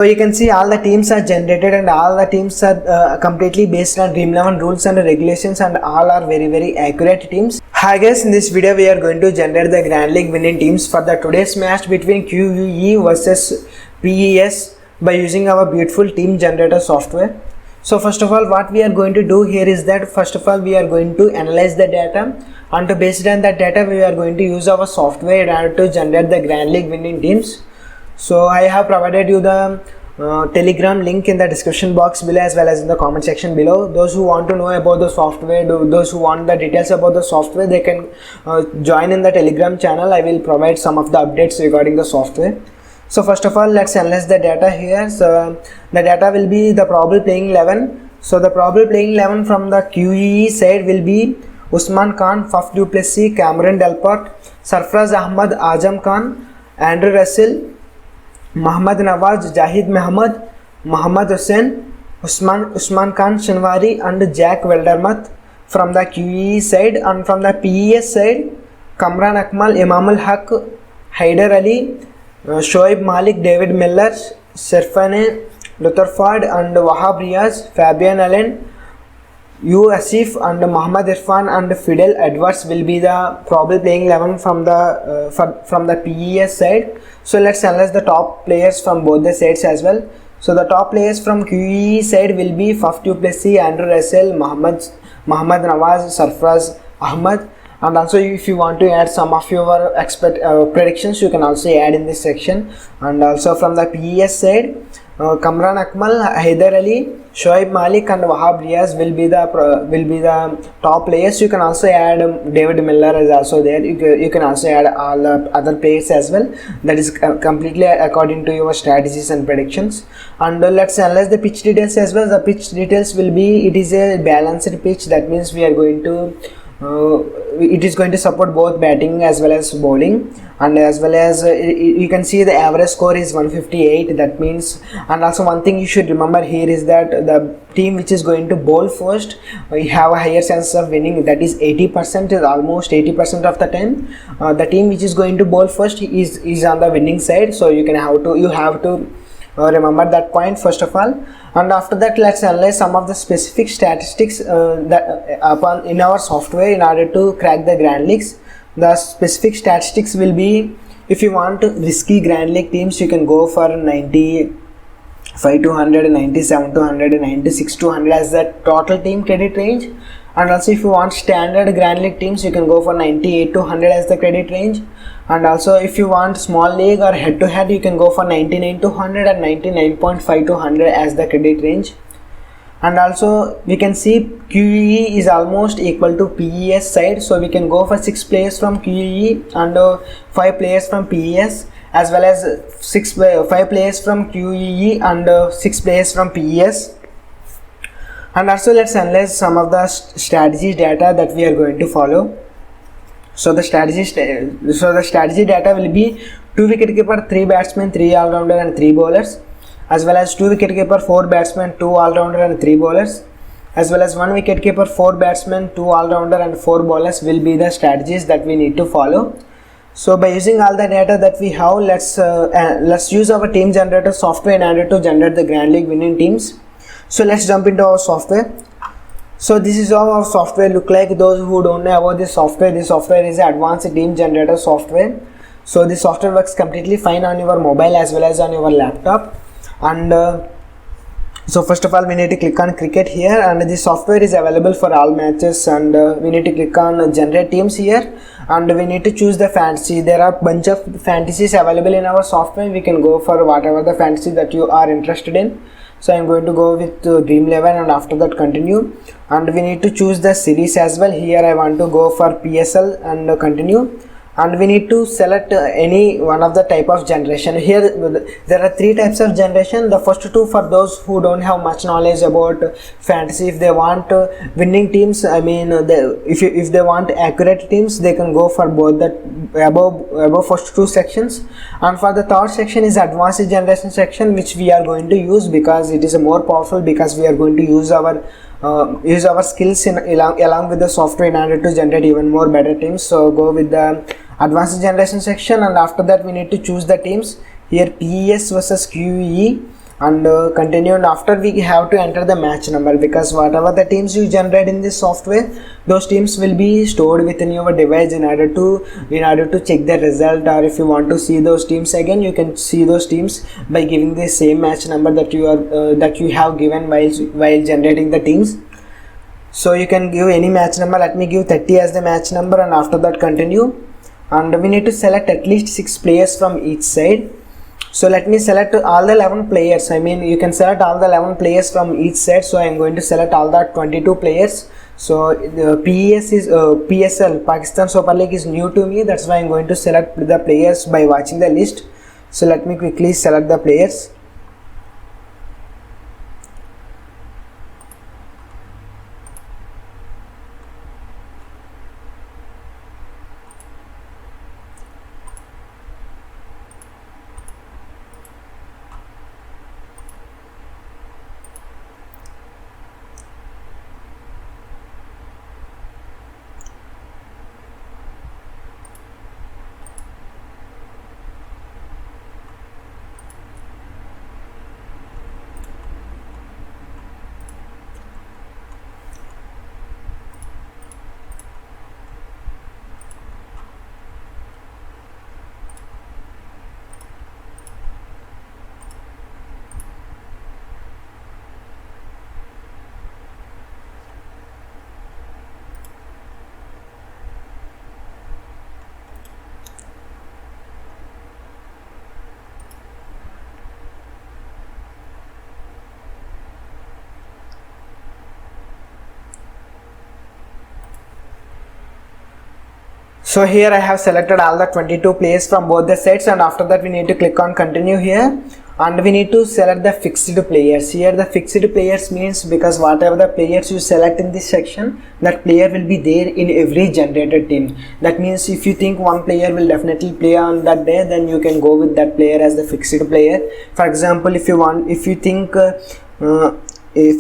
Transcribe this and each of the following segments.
So you can see all the teams are generated and all the teams are completely based on Dream11 rules and regulations, and all are very accurate teams. Hi guys, in this video we are going to generate the Grand League winning teams for the today's match between QUE versus PES by using our beautiful team generator software. So first of all, what we are going to do here is that first of all we are going to analyze the data, and based on that data we are going to use our software in order to generate the Grand League winning teams. So I have provided you the Telegram link in the description box below as well as in the comment section below. Those who want to know about the software, those who want the details about the software, they can join in the Telegram channel. I will provide some of the updates regarding the software. So first of all, let's analyze the data here. So the data will be the probable playing 11. So the probable playing 11 from the QEE side will be Usman Khan, Faf du Plessis, Cameron Delport, Sarfraz Ahmad, Azam Khan, Andrew Russell, Mohammad Nawaz, Jahid Mohammad, Mohammad Hussain, Usman Khan Shinwari and Jack Weldermuth from the QE side. And from the PES side, Kamran Akmal, Imamul Haq, Haider Ali, Shoaib Malik, David Miller, Sirfane Rutherford and Wahab Riaz, Fabian Allen, Asif and Muhammad Irfan and Fidel Edwards will be the probable playing 11 from the PES side. So let's analyze the top players from both the sides as well. So the top players from QE side will be Faf du Plessis, Andrew Russell, Mohammad Nawaz, Sarfraz Ahmad. And also if you want to add some of your predictions, you can also add in this section. And also from the PES side, Kamran Akmal, Haider Ali, Shoaib Malik and Wahab Riaz will be the top players. You can also add David Miller is also there. You can also add all the other players as well. That is completely according to your strategies and predictions. And let's analyze the pitch details as well. The pitch details will be, it is a balanced pitch. That means we are going to it is going to support both batting as well as bowling, and as well as you can see the average score is 158. That means, and also one thing you should remember here is that the team which is going to bowl first, we have a higher chance of winning. That is 80%, is almost 80% of the time. The team which is going to bowl first is on the winning side. So you have to remember that point first of all. And after that, let's analyze some of the specific statistics that in our software in order to crack the Grand Leagues. The specific statistics will be, if you want risky Grand League teams, you can go for 95 to 100, 97 to 100, 96 to 100 as the total team credit range. And also if you want standard Grand League teams, you can go for 98 to 100 as the credit range. And also if you want small league or head to head, you can go for 99 to 100 and 99.5 to 100 as the credit range. And also we can see QEE is almost equal to PES side, so we can go for 6 players from QEE and 5 players from PES, as well as 5 players from QEE and 6 players from PES. And also let's analyze some of the strategy data that we are going to follow. So the strategy data will be 2 wicketkeeper, 3 batsmen, 3 all-rounder and 3 bowlers, as well as 2 wicketkeeper, 4 batsmen, 2 all-rounder and 3 bowlers, as well as 1 wicketkeeper, 4 batsmen, 2 all-rounder and 4 bowlers will be the strategies that we need to follow. So by using all the data that we have, let's use our team generator software in order to generate the Grand League winning teams. So let's jump into our software. So this is how our software look like. Those who don't know about this software is an advanced team generator software. So this software works completely fine on your mobile as well as on your laptop. And so first of all, we need to click on cricket here, and this software is available for all matches. And we need to click on generate teams here, and we need to choose the fantasy. There are bunch of fantasies available in our software. We can go for whatever the fantasy that you are interested in. So I'm going to go with Dream11 and after that continue. And we need to choose the series as well. Here I want to go for PSL and continue. And we need to select any one of the type of generation. Here there are 3 types of generation. The first 2 for those who don't have much knowledge about fantasy. If they want winning teams, I mean if they want accurate teams, they can go for both the above first 2 sections. And for the third section is advanced generation section, which we are going to use because it is more powerful, because we are going to use our skills along with the software in order to generate even more better teams. So go with the advanced generation section, and after that we need to choose the teams. Here PES versus QE, and continue, and after we have to enter the match number, because whatever the teams you generate in this software, those teams will be stored within your device in order to check the result, or if you want to see those teams again, you can see those teams by giving the same match number that you have given while generating the teams. So you can give any match number. Let me give 30 as the match number, and after that continue, and we need to select at least 6 players from each side. So let me select all the 11 players. I mean, you can select all the 11 players from each side. So I am going to select all the 22 players. So the PSL, Pakistan Super League, is new to me. That's why I am going to select the players by watching the list. So let me quickly select the players. So here I have selected all the 22 players from both the sets, and after that we need to click on continue here, and we need to select the fixed players. Here the fixed players means, because whatever the players you select in this section, that player will be there in every generated team. That means if you think one player will definitely play on that day, then you can go with that player as the fixed player. For example, if you think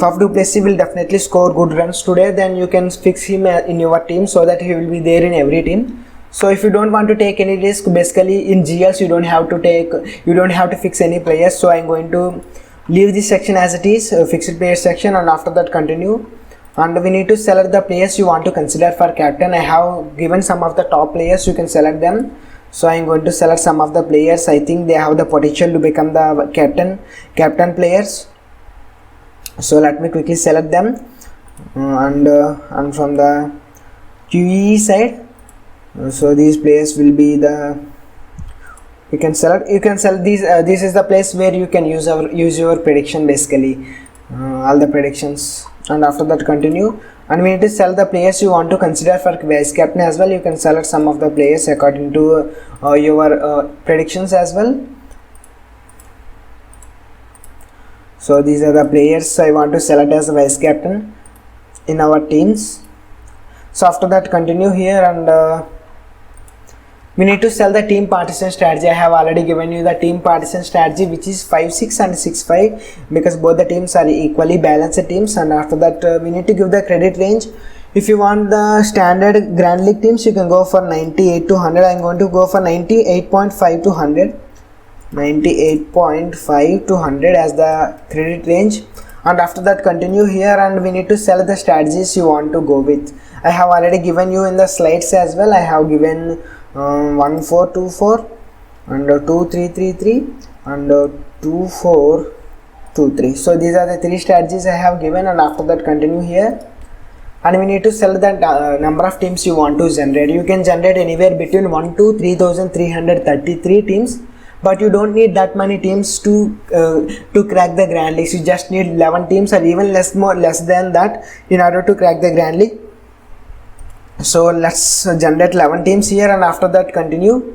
Faf du Plessis will definitely score good runs today, then you can fix him in your team so that he will be there in every team. So if you don't want to take any risk, basically in GLs you don't have to fix any players. So I'm going to leave this section as it is, fixed player section, and after that continue. And we need to select the players you want to consider for captain. I have given some of the top players, you can select them. So I'm going to select some of the players I think they have the potential to become the captain players. So let me quickly select them, and from the QE side, so these players will be the, you can select these. This is the place where you can use your prediction, basically all the predictions, and after that continue. And we need to select the players you want to consider for vice captain as well. You can select some of the players according to your predictions as well. So these are the players I want to select as vice captain in our teams. So after that continue here, and we need to sell the team partition strategy. I have already given you the team partition strategy, which is 5-6 and 6-5, because both the teams are equally balanced teams. And after that we need to give the credit range. If you want the standard Grand League teams, you can go for 98 to 100. I am going to go for 98.5 to 100. 98.5 to 100 as the credit range, and after that continue here, and we need to select the strategies you want to go with. I have already given you in the slides as well. I have given 1-4-2-4 and 2-3-3-3 and 2-4-2-3. So these are the 3 strategies I have given, and after that continue here, and we need to select the number of teams you want to generate. You can generate anywhere between 1 to 3,333 teams, but you don't need that many teams to crack the Grand Leagues. You just need 11 teams or even less than that in order to crack the Grand League. So let's generate 11 teams here, and after that continue.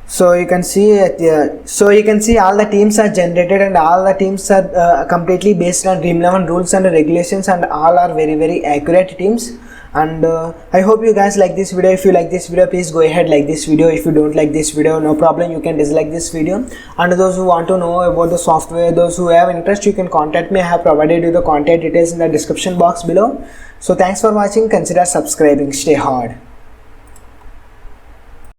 So you can see all the teams are generated, and all the teams are completely based on Dream11 rules and regulations, and all are very, very accurate teams. And I hope you guys like this video. If you like this video, please go ahead, like this video. If you don't like this video, no problem, you can dislike this video. And those who want to know about the software, those who have interest, you can contact me. I have provided you the contact details in the description box below. So thanks for watching. Consider subscribing. Stay hard.